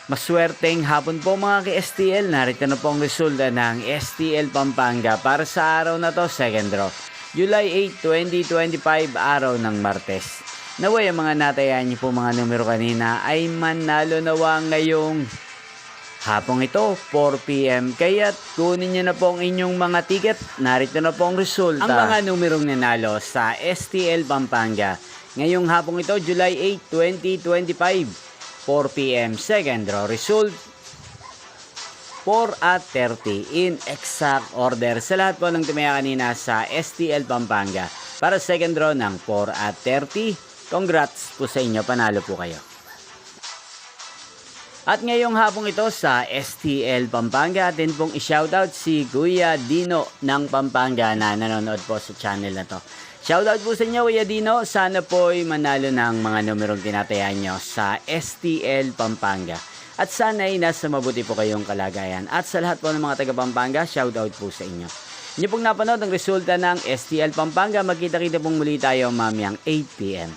Maswerteng hapon po mga ka-STL. Narito na po ang resulta ng STL Pampanga para sa araw na to, second draw. July 8, 2025, araw ng Martes. Naway ang mga natayan niyo po mga numero kanina ay manalo nawa ngayong hapong ito, 4 PM. Kaya kunin niyo na po ang inyong mga ticket. Narito na po ang resulta. Ang mga numerong nanalo sa STL Pampanga ngayong hapong ito, July 8, 2025. 4 PM, second draw result 4 at 30 in exact order sa lahat po ng tumaya kanina sa STL Pampanga para second draw ng 4 at 30. Congrats po sa inyo, panalo po kayo. At ngayong hapong ito sa STL Pampanga, atin pong i-shoutout si Kuya Dino ng Pampanga na nanonood po sa channel na to. Shoutout po sa inyo, Kuya Dino. Sana po'y manalo ng mga numerong tinatayan nyo sa STL Pampanga. At sana'y nasa mabuti po kayong kalagayan. At sa lahat po ng mga taga Pampanga, shoutout po sa inyo. Inyo pong napanood ang resulta ng STL Pampanga. Magkita-kita pong muli tayo mamayang 8 PM.